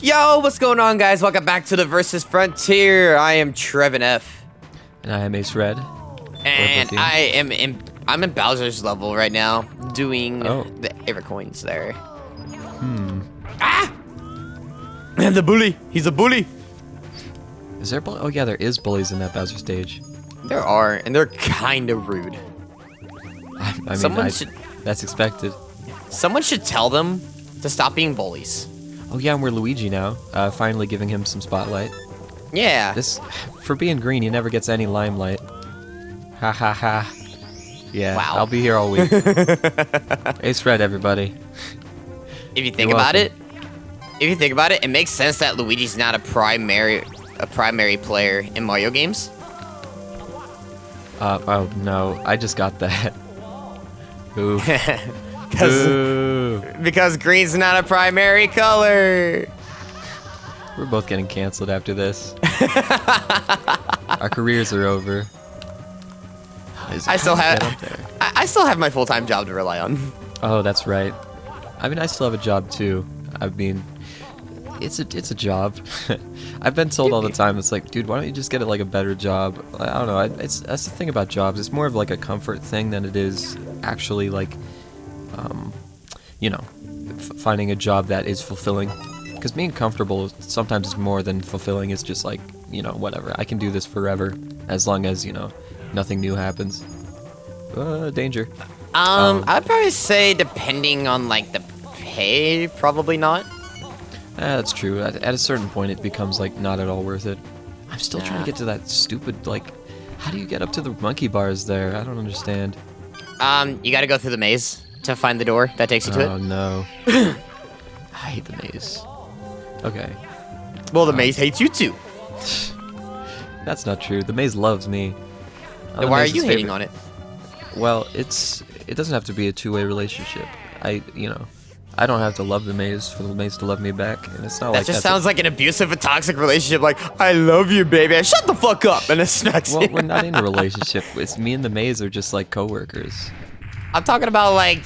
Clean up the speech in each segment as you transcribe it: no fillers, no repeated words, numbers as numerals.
Yo, what's going on, guys? Welcome back to the Versus Frontier. I am TrevinF. And I am Acered. And I'm in Bowser's level right now, doing the Aver coins there. Ah! And the bully. He's a bully. Is there oh yeah, there is bullies in that Bowser stage. There are, and they're kind of rude. I mean, that's expected. Someone should tell them to stop being bullies. Oh yeah, and we're Luigi now. Finally giving him some spotlight. Yeah. For being green, he never gets any limelight. Ha ha ha. Yeah, wow. I'll be here all week. Acered, everybody. If you think about it, it makes sense that Luigi's not a primary player in Mario games. Oh no, I just got that. Ooh. Because green's not a primary color. We're both getting canceled after this. Our careers are over. I still have my full-time job to rely on. Oh, that's right. I mean, I still have a job too. I mean, it's a job. I've been told all the time, it's like, dude, why don't you just get like a better job? I don't know. That's the thing about jobs. It's more of like a comfort thing than it is actually like, you know, finding a job that is fulfilling. Because being comfortable sometimes is more than fulfilling. It's just like, you know, whatever. I can do this forever as long as, you know, nothing new happens. Danger. I'd probably say depending on like the pay, probably not. That's true. At a certain point, it becomes like not at all worth it. I'm still trying to get to that stupid like. How do you get up to the monkey bars there? I don't understand. You gotta go through the maze to find the door that takes you to it. Oh no. I hate the maze. Okay. Well, the maze hates you too. That's not true. The maze loves me. Then why are you hating on it? Well, it doesn't have to be a two-way relationship. I don't have to love the maze for the maze to love me back, and it's not like that. Just sounds like an abusive and toxic relationship. Like, I love you, baby. Shut the fuck up, and it smacks. Well, we're not in a relationship. It's me and the maze are just like coworkers. I'm talking about like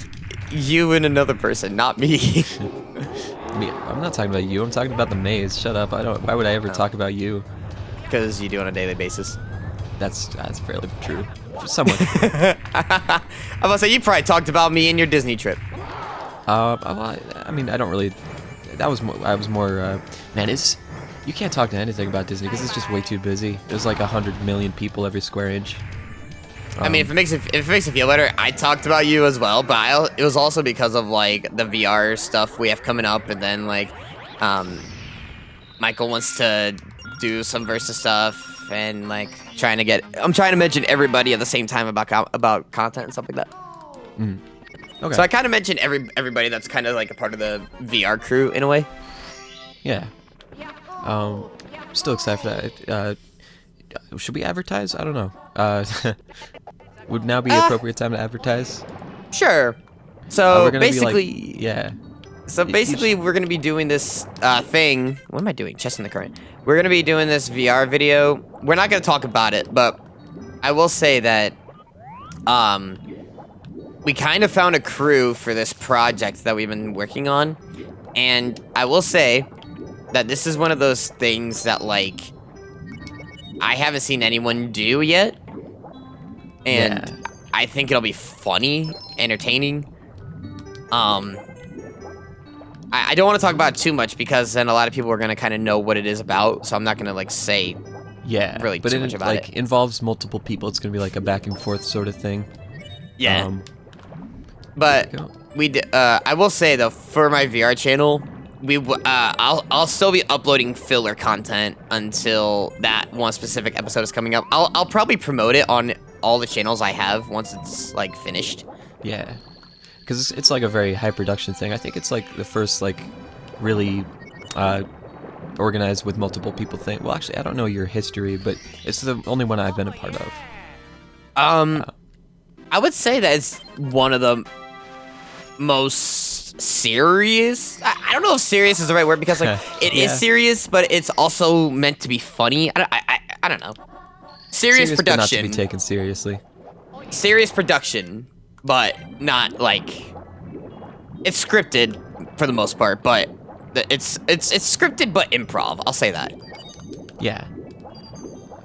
you and another person, not me. I'm not talking about you. I'm talking about the maze. Shut up. Why would I ever talk about you? Because you do on a daily basis. That's fairly true. For someone. I'm about to say, you probably talked about me in your Disney trip. Well, I mean, I don't really. I was more. Man, you can't talk to anything about Disney because it's just way too busy. There's like 100 million people every square inch. I mean, if it makes it feel better, I talked about you as well, but it was also because of like the VR stuff we have coming up, and then like, Michael wants to do some Versus stuff, and like I'm trying to mention everybody at the same time about content and stuff like that. Okay. So I kind of mentioned everybody that's kind of like a part of the VR crew in a way. Yeah. Still excited for that. Should we advertise? I don't know. Would now be the appropriate time to advertise? Sure. So basically, yeah. So basically, we're gonna be doing this thing. What am I doing? Chest in the current. We're gonna be doing this VR video. We're not gonna talk about it, but I will say that we kind of found a crew for this project that we've been working on, and I will say that this is one of those things that like I haven't seen anyone do yet, and I think it'll be funny, entertaining. I don't want to talk about it too much because then a lot of people are gonna kind of know what it is about, so I'm not gonna like say really too much about it. Involves multiple people. It's gonna be like a back and forth sort of thing. Yeah. But I will say though, for my VR channel, I'll still be uploading filler content until that one specific episode is coming up. I'll probably promote it on all the channels I have once it's like finished. Yeah. Because it's like a very high production thing. I think it's like the first like really organized with multiple people thing. Well, actually, I don't know your history, but it's the only one I've been a part of. I would say that it's one of the most serious. I don't know if serious is the right word because like it is serious, but it's also meant to be funny. I don't know. Serious production. But not to be taken seriously. Serious production. But not like it's scripted for the most part, but It's scripted but improv. I'll say that. Yeah.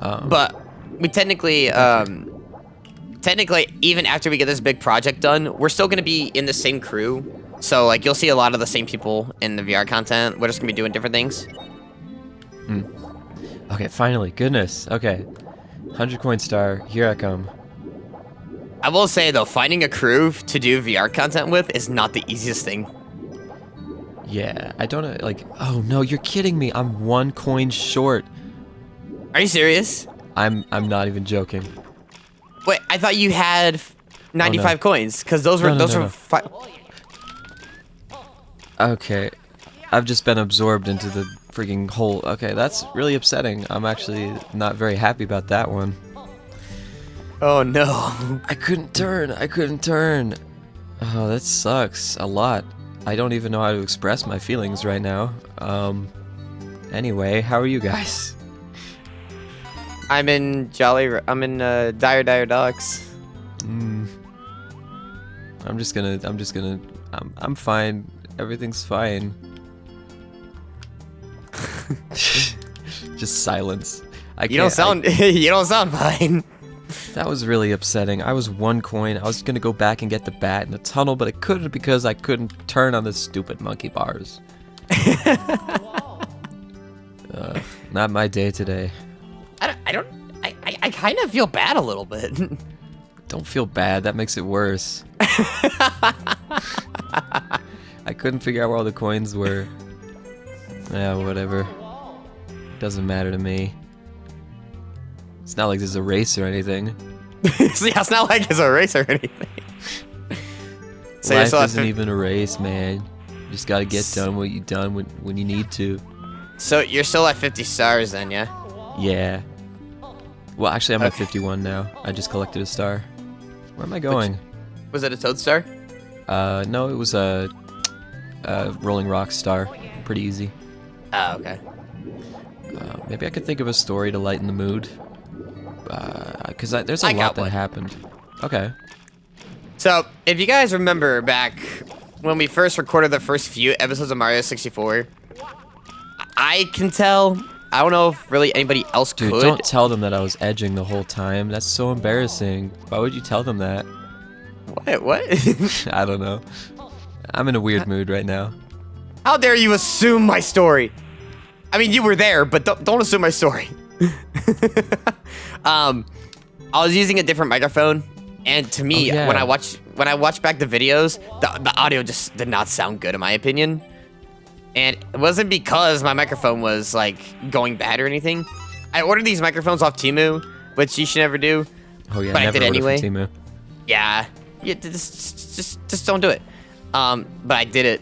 But we technically even after we get this big project done, we're still gonna be in the same crew. So like you'll see a lot of the same people in the VR content. We're just gonna be doing different things. Okay, finally. Goodness. Okay. 100 coin star. Here I come. I will say though, finding a crew to do VR content with is not the easiest thing. Yeah, I don't know, like, oh no, you're kidding me. I'm 1 coin short. Are you serious? I'm not even joking. Wait, I thought you had 95 coins, because those were No. five. Okay. I've just been absorbed into the freaking hole. Okay, that's really upsetting. I'm actually not very happy about that one. Oh no. I couldn't turn. Oh, that sucks a lot. I don't even know how to express my feelings right now. Anyway, how are you guys? I'm in Dire Docks. I'm fine. Everything's fine. Just silence. You don't sound fine. That was really upsetting. I was 1 coin. I was gonna go back and get the bat in the tunnel, but I couldn't because I couldn't turn on the stupid monkey bars. Not my day today. I kind of feel bad a little bit. Don't feel bad. That makes it worse. I couldn't figure out where all the coins were. Yeah, whatever. Doesn't matter to me. It's not like there's a race or anything. So yeah, it's not like it's a race or anything. So Life isn't even a race, man. You just gotta get done what you done when you need to. So you're still at 50 stars then, yeah? Yeah. Well, actually, I'm at 51 now. I just collected a star. Where am I going? Was it a toad star? No, it was a rolling rock star. Pretty easy. Oh, okay. Maybe I could think of a story to lighten the mood. Because there's a lot that happened. Okay. So, if you guys remember back when we first recorded the first few episodes of Mario 64, I can tell. I don't know if really anybody else could. Dude, don't tell them that I was edging the whole time. That's so embarrassing. Why would you tell them that? What? I don't know. I'm in a weird mood right now. How dare you assume my story? I mean, you were there, but don't assume my story. I was using a different microphone, and to me, when I watched back the videos, the audio just did not sound good in my opinion. And it wasn't because my microphone was like going bad or anything. I ordered these microphones off Temu, which you should never do. Oh yeah, but never I did anyway. Temu. Yeah, just don't do it. But I did it,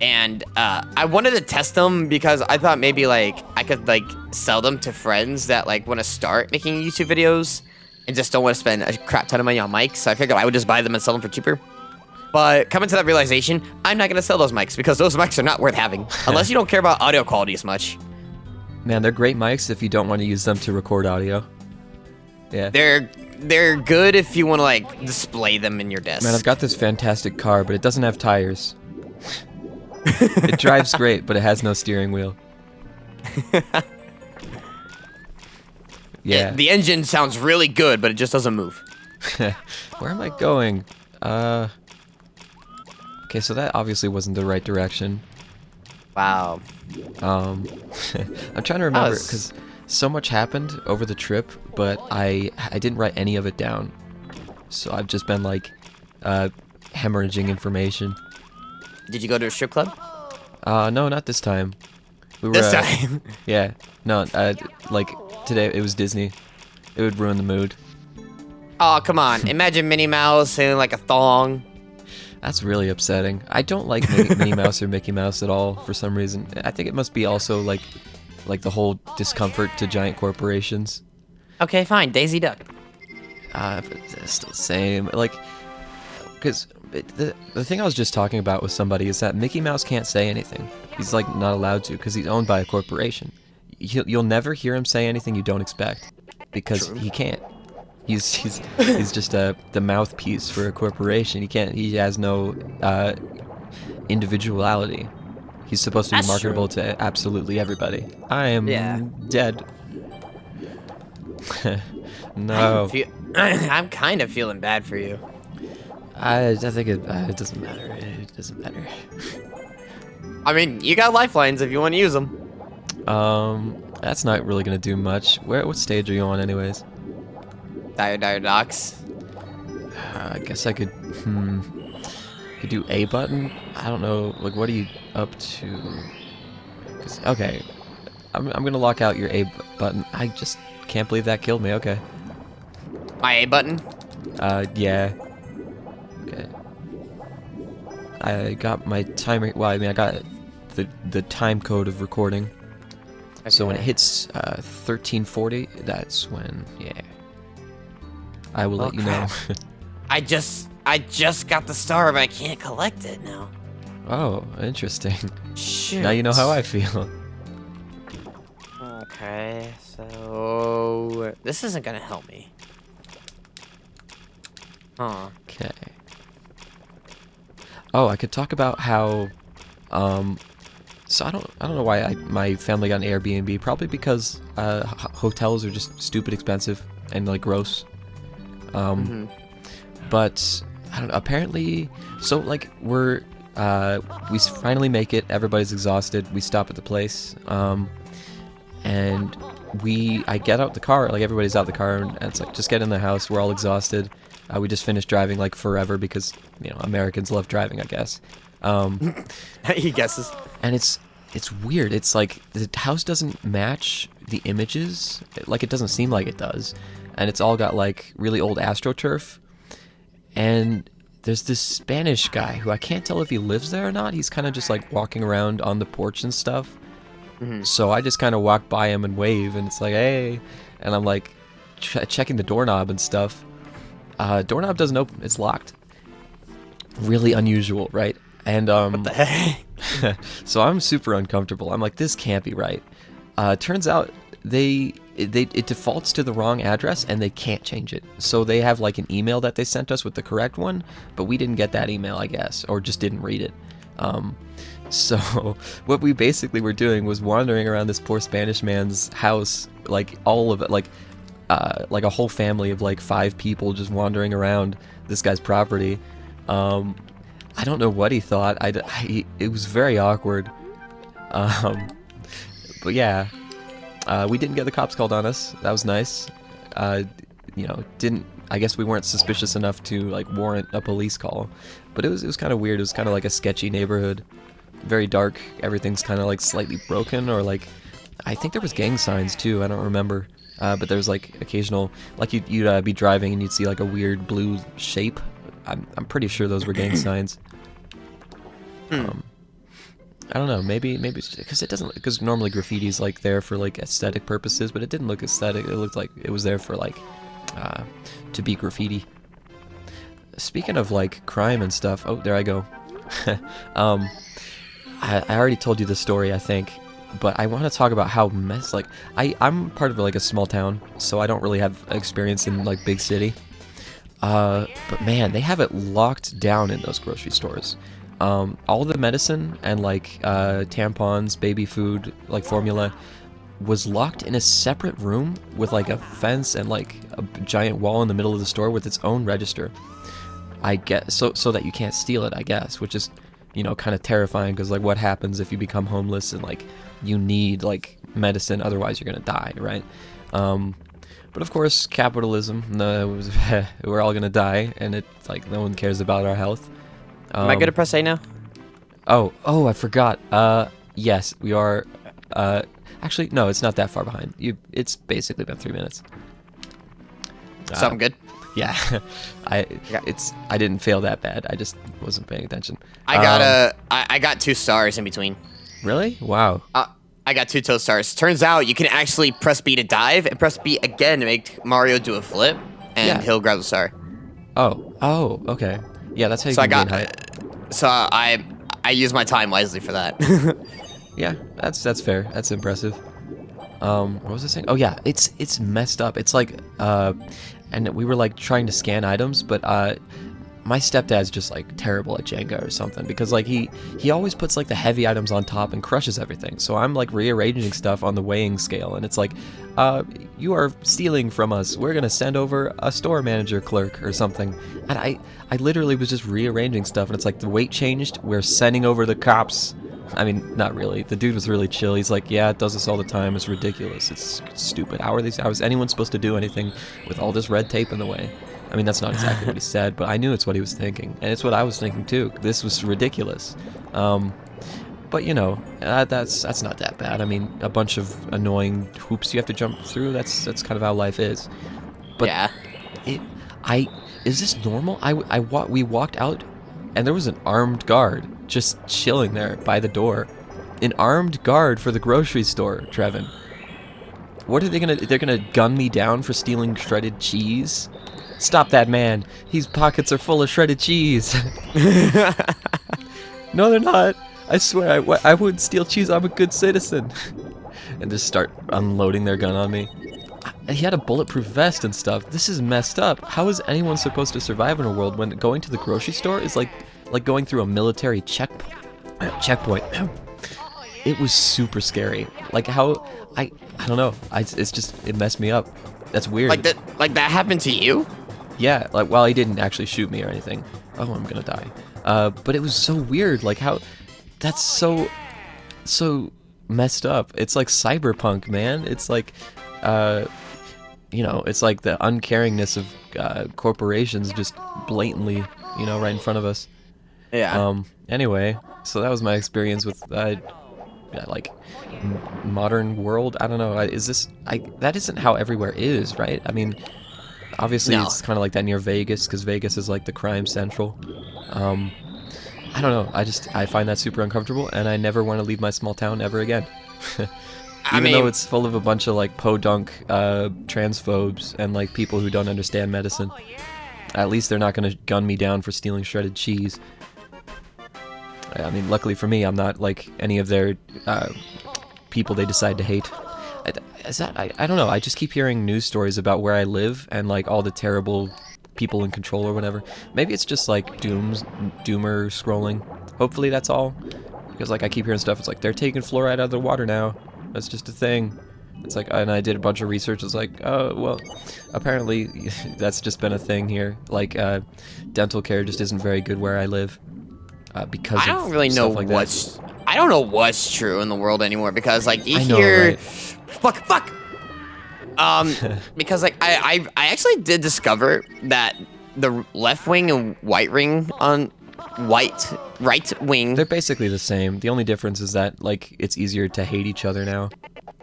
and I wanted to test them because I thought maybe like I could like sell them to friends that like want to start making YouTube videos and just don't want to spend a crap ton of money on mics. So I figured I would just buy them and sell them for cheaper. But coming to that realization, I'm not gonna sell those mics because those mics are not worth having unless you don't care about audio quality as much. Man, they're great mics if you don't want to use them to record audio. Yeah. They're good if you want to like display them in your desk. Man, I've got this fantastic car, but it doesn't have tires. It drives great, but it has no steering wheel. Yeah. The engine sounds really good, but it just doesn't move. Where am I going? Okay, so that obviously wasn't the right direction. Wow. I'm trying to remember because so much happened over the trip, but I didn't write any of it down. So I've just been like hemorrhaging information. Did you go to a strip club? No, not this time. We were, this time? Yeah. No, like today it was Disney. It would ruin the mood. Oh, come on. Imagine Minnie Mouse in like a thong. That's really upsetting. I don't like Minnie Mouse or Mickey Mouse at all for some reason. I think it must be also like the whole discomfort to giant corporations. Okay, fine. Daisy Duck. It's still the same. Like, because the thing I was just talking about with somebody is that Mickey Mouse can't say anything. He's like not allowed to because he's owned by a corporation. You'll never hear him say anything you don't expect because he can't. He's just the mouthpiece for a corporation. He has no individuality. He's supposed to be That's marketable true. to absolutely everybody. I am Yeah. dead. I'm, No. fe I'm kind of feeling bad for you. I think it doesn't matter. It doesn't matter. I mean, you got lifelines if you want to use them. That's not really gonna do much. What stage are you on, anyways? Dire Docs. I guess I could. Could do A button. I don't know. Like, what are you up to? 'Cause, okay, I'm gonna lock out your button. I just can't believe that killed me. Okay. My A button. Yeah. Okay. I got my timer. Well, I mean, I got the time code of recording. Okay. So when it hits 1340, that's when, yeah. I will let you know. I just got the star, but I can't collect it now. Oh, interesting. Shoot. Now you know how I feel. Okay, so this isn't gonna help me. Huh. Okay. Oh, I could talk about how, so I don't know why my family got an Airbnb. Probably because hotels are just stupid expensive and like gross. But I don't know. Apparently, so like we finally make it. Everybody's exhausted. We stop at the place, and I get out the car. Like everybody's out the car, and it's like just get in the house. We're all exhausted. We just finished driving like forever because Americans love driving, I guess. He guesses. And it's weird. It's like the house doesn't match the images. Like it doesn't seem like it does, and it's all got like really old AstroTurf. And there's this Spanish guy who I can't tell if he lives there or not. He's kind of just like walking around on the porch and stuff. So I just kind of walk by him and wave, and it's like, hey, and I'm like checking the doorknob and stuff. Doorknob doesn't open. It's locked. Really unusual, right? And What the heck? so I'm super uncomfortable. I'm like, this can't be right. Turns out it defaults to the wrong address and they can't change it. So they have like an email that they sent us with the correct one, but we didn't get that email, I guess, or just didn't read it. So what we basically were doing was wandering around this poor Spanish man's house, like all of it, like a whole family of like 5 people just wandering around this guy's property. I don't know what he thought. It was very awkward. But yeah, we didn't get the cops called on us. That was nice. I guess we weren't suspicious enough to like warrant a police call. But it was kind of weird. It was kind of like a sketchy neighborhood, very dark. Everything's kind of like slightly broken, or like I think there was gang signs too. I don't remember. But there was like occasional, like you'd be driving and you'd see like a weird blue shape. I'm pretty sure those were gang signs. I don't know, maybe because it doesn't, because normally graffiti's like there for like aesthetic purposes, but it didn't look aesthetic. It looked like it was there for like to be graffiti. Speaking of like crime and stuff, oh, there I go. I already told you the story, I think, but I want to talk about how I'm part of like a small town, so I don't really have experience in like big city. But man, they have it locked down in those grocery stores. All the medicine and like tampons, baby food, like formula was locked in a separate room with like a fence and like a giant wall in the middle of the store with its own register. I guess so that you can't steal it, I guess, which is kind of terrifying, because like what happens if you become homeless and like you need like medicine, otherwise you're gonna die, right? But of course, capitalism, we're all gonna die, and it's like no one cares about our health. Am I gonna press A now? Oh, I forgot. Yes, we are. Actually, no, it's not that far behind. It's basically been 3 minutes. So I'm good. Yeah, I didn't fail that bad. I just wasn't paying attention. I got 2 stars in between. Really? Wow. I got 2 toe stars. Turns out you can actually press B to dive and press B again to make Mario do a flip, and he'll grab the star. Oh, okay. Yeah, that's how you So can gain height. So I use my time wisely for that. Yeah, that's fair. That's impressive. What was I saying? Oh yeah, it's messed up. It's like and we were like trying to scan items, but my stepdad's just like terrible at Jenga or something, because like he always puts like the heavy items on top and crushes everything. So I'm like rearranging stuff on the weighing scale, and it's like, you are stealing from us. We're gonna send over a store manager clerk or something. And I literally was just rearranging stuff, and it's like the weight changed. We're sending over the cops. I mean, not really. The dude was really chill. He's like, yeah, it does this all the time. It's ridiculous. It's stupid. How is anyone supposed to do anything with all this red tape in the way? I mean, that's not exactly what he said, but I knew it's what he was thinking, and it's what I was thinking too. This was ridiculous. But you know, that's not that bad. I mean, a bunch of annoying hoops you have to jump through. That's kind of how life is. But Yeah. Is this normal? We walked out, and there was an armed guard just chilling there by the door. An armed guard for the grocery store, Trevin. What are they gonna? They're gonna gun me down for stealing shredded cheese? Stop that man. His pockets are full of shredded cheese. No, they're not. I swear, I wouldn't steal cheese. I'm a good citizen. And just start unloading their gun on me. He had a bulletproof vest and stuff. This is messed up. How is anyone supposed to survive in a world when going to the grocery store is like going through a military checkpoint? It was super scary. Like how I don't know. It messed me up. That's weird. Like that happened to you? Yeah, like, well, he didn't actually shoot me or anything. Oh, I'm gonna die. But it was so weird, like how, that's so messed up. It's like cyberpunk, man. It's like, you know, it's like the uncaringness of corporations just blatantly, you know, right in front of us. Yeah. Anyway, so that was my experience with, like, modern world. I don't know. That isn't how everywhere is, right? I mean, obviously No. it's kind of like that near Vegas, because Vegas is like the crime central. I don't know. I find that super uncomfortable, and I never want to leave my small town ever again. Even though it's full of a bunch of like podunk transphobes and like people who don't understand medicine. At least they're not going to gun me down for stealing shredded cheese. I mean, luckily for me, I'm not like any of their people they decide to hate. I don't know. I just keep hearing news stories about where I live and like all the terrible people in control or whatever. Maybe it's just like doomer scrolling. Hopefully that's all. Because like I keep hearing stuff. It's like they're taking fluoride out of the water now. That's just a thing. It's like, and I did a bunch of research. It's like, oh well, apparently that's just been a thing here. Like dental care just isn't very good where I live. Because I don't really know like what's. I don't know what's true in the world anymore because like you I know, hear, right? fuck. Because like I actually did discover that the left wing and right wing. They're basically the same. The only difference is that like it's easier to hate each other now.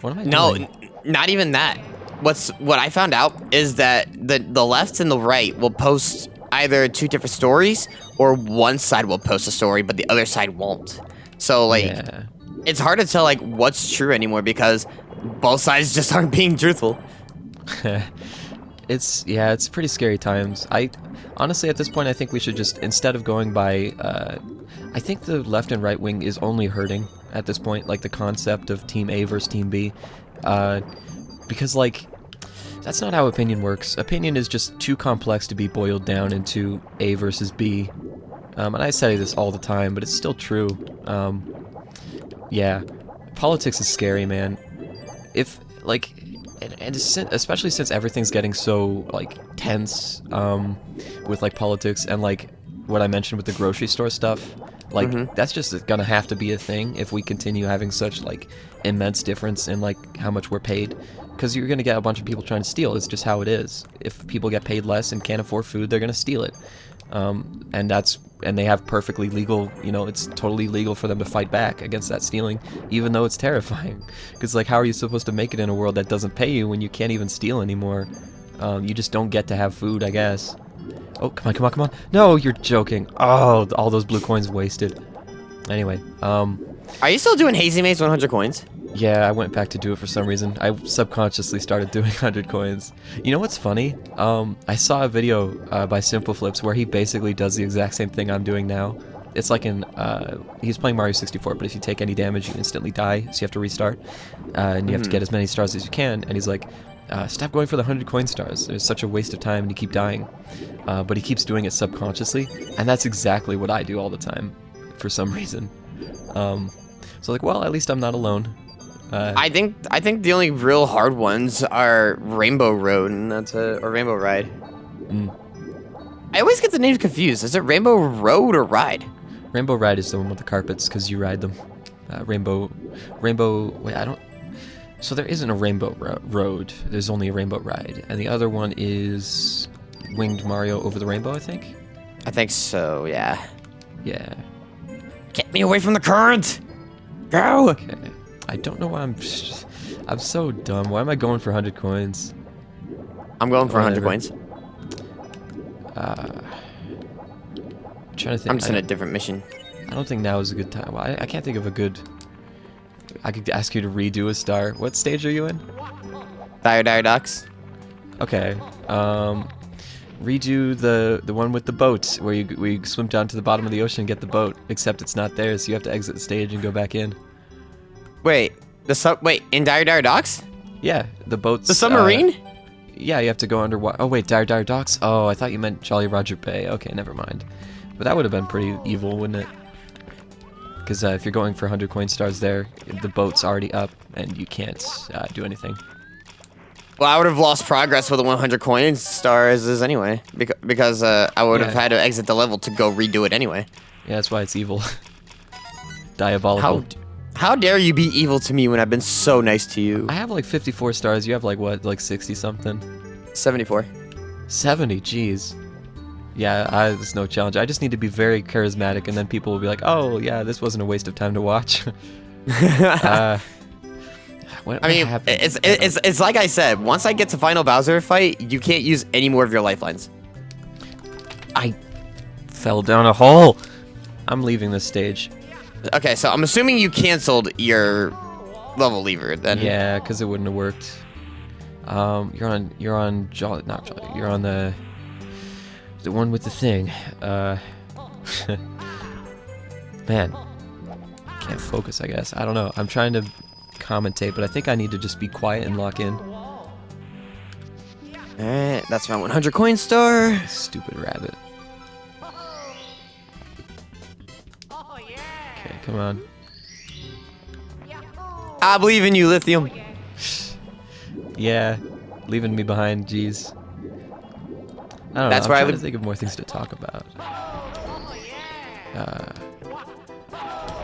What am I doing? No, not even that. What I found out is that the left and the right will post either two different stories, or one side will post a story, but the other side won't. So like, Yeah. it's hard to tell like what's true anymore because both sides just aren't being truthful. It's pretty scary times. I honestly at this point I think we should just, instead of going by I think the left and right wing is only hurting at this point, like the concept of team A versus team B, because like that's not how opinion works. Opinion is just too complex to be boiled down into A versus B. And I say this all the time, but it's still true. Yeah, politics is scary, man. If like, and especially since everything's getting so like tense with like politics and like what I mentioned with the grocery store stuff, like that's just gonna have to be a thing if we continue having such like immense difference in like how much we're paid, because you're gonna get a bunch of people trying to steal. It's just how it is. If people get paid less and can't afford food, they're gonna steal it. And they have perfectly legal, you know, it's totally legal for them to fight back against that stealing, even though it's terrifying. Because, like, how are you supposed to make it in a world that doesn't pay you when you can't even steal anymore? You just don't get to have food, I guess. Oh, come on. No, you're joking. Oh, all those blue coins wasted. Anyway, Are you still doing Hazy Maze 100 coins? yeah, I went back to do it for some reason. I subconsciously started doing 100 coins. You know what's funny? I saw a video by Simple Flips where he basically does the exact same thing I'm doing now. It's like he's playing Mario 64, but if you take any damage, you instantly die, so you have to restart. And you have to get as many stars as you can. And he's like, stop going for the 100 coin stars. It's such a waste of time and you keep dying. But he keeps doing it subconsciously, and that's exactly what I do all the time, for some reason. So like, well, at least I'm not alone. I think the only real hard ones are Rainbow Road and or Rainbow Ride. I always get the names confused. Is it Rainbow Road or Ride? Rainbow Ride is the one with the carpets because you ride them. Rainbow. Wait, I don't. So there isn't a Rainbow Road. There's only a Rainbow Ride, and the other one is Winged Mario Over the Rainbow, I think. I think so. Yeah. Yeah. Get me away from the current. Go. Okay. I don't know why I'm so dumb. Why am I going for 100 coins? I'm going for 100 coins. I'm trying to think. I'm just in a different mission. I don't think now is a good time. Well, I can't think of a good... I could ask you to redo a star. What stage are you in? Dire Docks. Okay. Redo the one with the boat, where you swim down to the bottom of the ocean and get the boat, except it's not there, so you have to exit the stage and go back in. Wait, in Dire Docks? Yeah, the boat's... The submarine? Yeah, you have to go underwater. Oh wait, Dire Docks? Oh, I thought you meant Jolly Roger Bay. Okay, never mind. But that would have been pretty evil, wouldn't it? Because if you're going for 100 coin stars there, the boat's already up, and you can't do anything. Well, I would have lost progress with the 100 coin stars anyway, because I would have had to exit the level to go redo it anyway. Yeah, that's why it's evil. Diabolical. How dare you be evil to me when I've been so nice to you? I have like 54 stars. You have like what, like 60 something? 74. 70, jeez. Yeah, there's no challenge. I just need to be very charismatic, and then people will be like, "Oh, yeah, this wasn't a waste of time to watch." What happened? It's like I said. Once I get to final Bowser fight, you can't use any more of your lifelines. I fell down a hole. I'm leaving this stage. Okay, so I'm assuming you canceled your level lever then. Yeah, because it wouldn't have worked. You're on Jolly, not Jolly. You're on the one with the thing. Man, can't focus. I guess I don't know. I'm trying to commentate, but I think I need to just be quiet and lock in. Alright, that's my 100 coin star. Stupid rabbit. Okay, come on. I believe in you, Lithium. Yeah, leaving me behind, jeez. I don't know, I'm trying to think of more things to talk about.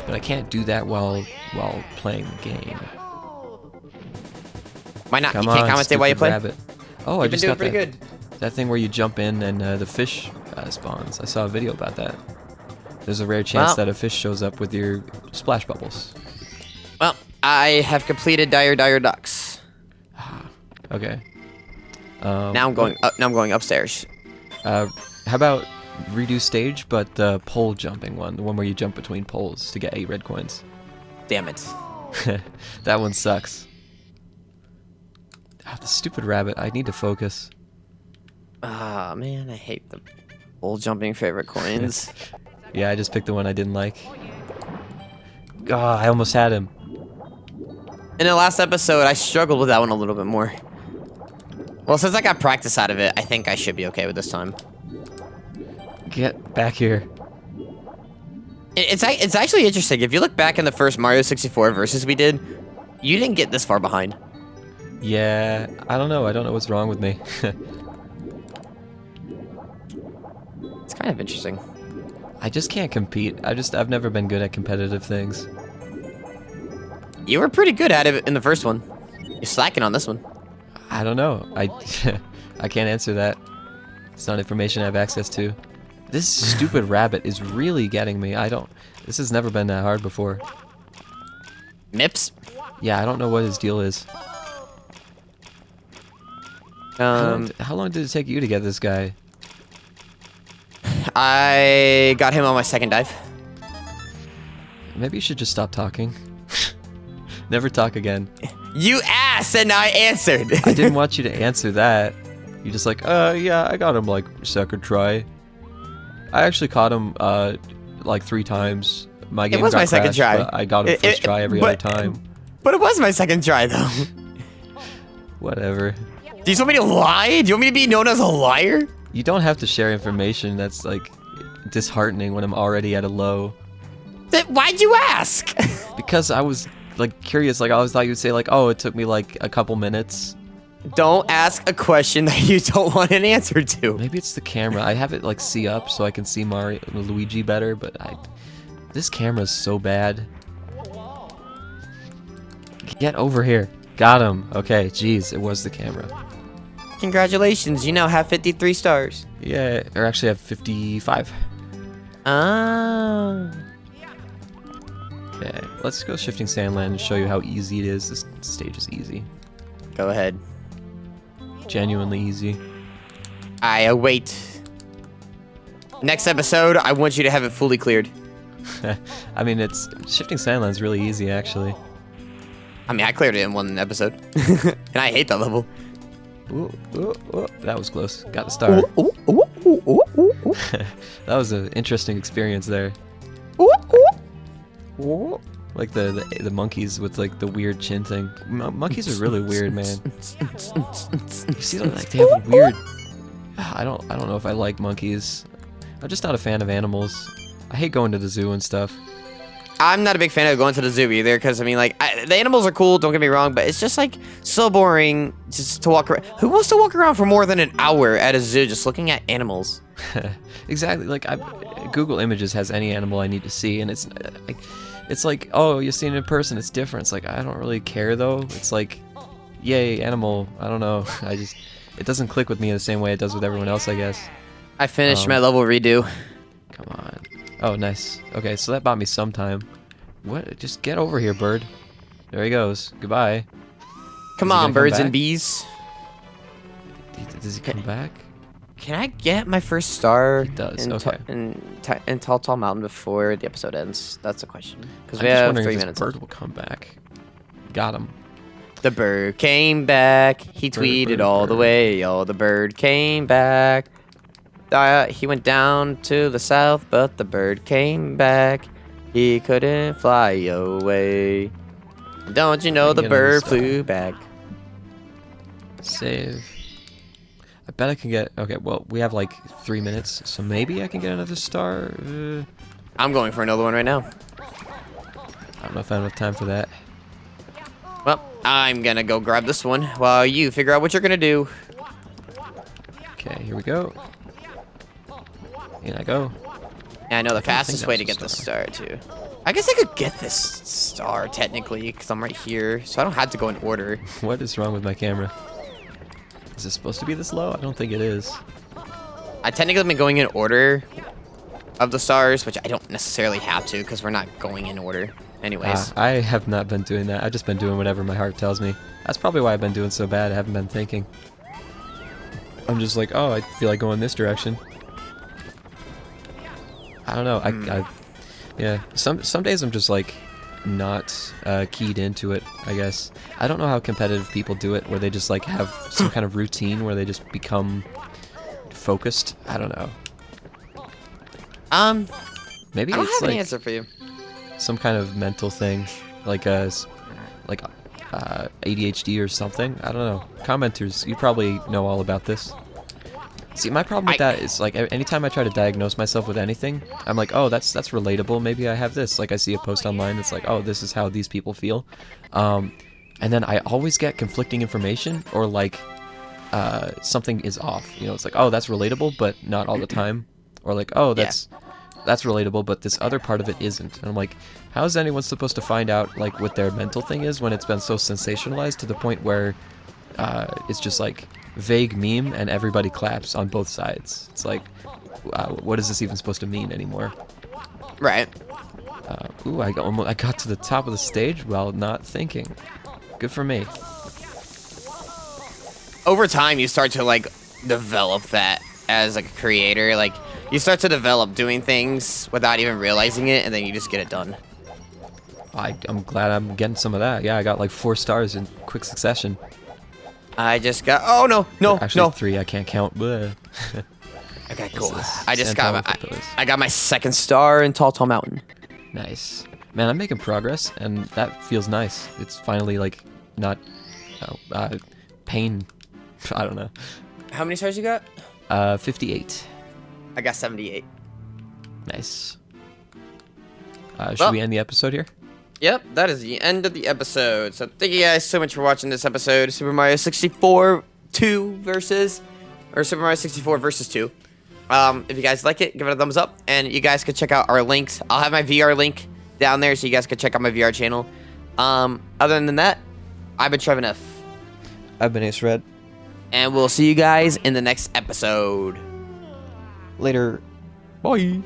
But I can't do that while playing the game. Why not? Come you can't on, commentate while you play? Rabbit. Oh, I just got pretty good. That thing where you jump in and the fish spawns. I saw a video about that. There's a rare chance that a fish shows up with your splash bubbles. Well, I have completed Dire Docks. Okay. Now I'm going up. Now I'm going upstairs. How about redo stage, but the pole jumping one, the one where you jump between poles to get 8 red coins. Damn it. That one sucks. The stupid rabbit. I need to focus. Ah, man, I hate the pole jumping favorite coins. Yeah, I just picked the one I didn't like. I almost had him. In the last episode, I struggled with that one a little bit more. Well, since I got practice out of it, I think I should be okay with this time. Get back here. It's actually interesting. If you look back in the first Mario 64 versus we did, you didn't get this far behind. Yeah, I don't know. I don't know what's wrong with me. It's kind of interesting. I just can't compete. I've never been good at competitive things. You were pretty good at it in the first one. You're slacking on this one. I don't know. I can't answer that. It's not information I have access to. This stupid rabbit is really getting me. This has never been that hard before. Mips? Yeah, I don't know what his deal is. How long did it take you to get this guy? I got him on my second dive. Maybe you should just stop talking. Never talk again. You asked and I answered. I didn't want you to answer that. You just like, yeah, I got him like second try. I actually caught him like 3 times. My game got crashed, second try. But I got him first try every other time. But it was my second try though. Whatever. Do you want me to lie? Do you want me to be known as a liar? You don't have to share information that's like disheartening when I'm already at a low. Then why'd you ask? Because I was like curious. Like I always thought you'd say like, oh, it took me like a couple minutes. Don't ask a question that you don't want an answer to. Maybe it's the camera. I have it like see up so I can see Luigi better, but this camera's so bad. Get over here. Got him. Okay, jeez, it was the camera. Congratulations, you now have 53 stars. Yeah, or actually I have 55. Ah. Okay, let's go Shifting Sandland and show you how easy it is. This stage is easy. Go ahead. Genuinely easy. I await. Next episode, I want you to have it fully cleared. I mean, Shifting Sandland's really easy, actually. I mean, I cleared it in one episode. And I hate that level. Ooh, ooh, ooh. That was close. Got the star. Ooh, ooh, ooh, ooh, ooh, ooh. That was an interesting experience there. Ooh, ooh. Ooh. Like the monkeys with like the weird chin thing. Monkeys are really weird, man. You see, like they have a weird. I don't know if I like monkeys. I'm just not a fan of animals. I hate going to the zoo and stuff. I'm not a big fan of going to the zoo either, because I mean, like, the animals are cool. Don't get me wrong, but it's just like so boring just to walk around. Who wants to walk around for more than an hour at a zoo just looking at animals? Exactly. Like Google Images has any animal I need to see, and it's like, oh, you see it in person, it's different. It's like, I don't really care though. It's like, yay, animal. I don't know. It doesn't click with me the same way it does with everyone else, I guess. I finished my level redo. Come on. Oh, nice. Okay, so that bought me some time. What? Just get over here, bird. There he goes. Goodbye. Come on, birds and bees. Does he come back? Can I get my first star? He does. Okay. In Tall Mountain before the episode ends? That's a question. Because we I'm just have wondering 3 if minutes. this bird will come back. Got him. The bird came back. He tweeted all the way. Oh, the bird came back. He went down to the south, but the bird came back. He couldn't fly away. Don't you know the bird flew back? Save. I bet I can get... Okay, well, we have like 3 minutes, so maybe I can get another star. I'm going for another one right now. I don't know if I have enough time for that. Well, I'm gonna go grab this one while you figure out what you're gonna do. Okay, here we go. In I go. And I know the fastest way to get this star, too. I guess I could get this star, technically, because I'm right here, so I don't have to go in order. What is wrong with my camera? Is it supposed to be this low? I don't think it is. I technically been going in order of the stars, which I don't necessarily have to, because we're not going in order. Anyways. I have not been doing that. I've just been doing whatever my heart tells me. That's probably why I've been doing so bad. I haven't been thinking. I'm just like, oh, I feel like going this direction. I don't know. Yeah. Some days I'm just like not keyed into it, I guess. I don't know how competitive people do it, where they just like have some kind of routine where they just become focused. I don't know. Maybe I don't it's have like an answer for you. some kind of mental thing, like ADHD or something. I don't know. Commenters, you probably know all about this. See, my problem with that is, like, anytime I try to diagnose myself with anything, I'm like, oh, that's relatable. Maybe I have this. Like, I see a post online that's like, oh, this is how these people feel. And then I always get conflicting information, or, like, something is off. You know, it's like, oh, that's relatable, but not all the time. Or, like, oh, that's relatable, but this other part of it isn't. And I'm like, how is anyone supposed to find out, like, what their mental thing is when it's been so sensationalized to the point where it's just, like, vague meme and everybody claps on both sides? It's like, what is this even supposed to mean anymore? Right. Ooh, I got to the top of the stage while not thinking. Good for me. Over time, you start to, like, develop that as like a creator. Like, you start to develop doing things without even realizing it, and then you just get it done. I'm glad I'm getting some of that. Yeah, I got like 4 stars in quick succession. I just got... Oh, no, Actually, 3. I can't count. Bleh. Okay, cool. I just got I got my 2nd star in Tall Mountain. Nice. Man, I'm making progress, and that feels nice. It's finally, like, not pain I don't know. How many stars you got? 58. I got 78. Nice. Should Well, we end the episode here? Yep, that is the end of the episode. So thank you guys so much for watching this episode. Super Mario 64 2 versus, or Super Mario 64 versus 2. If you guys like it, give it a thumbs up, and you guys could check out our links. I'll have my VR link down there, so you guys can check out my VR channel. Other than that, I've been TrevinF. I've been Acered. And we'll see you guys in the next episode. Later. Bye.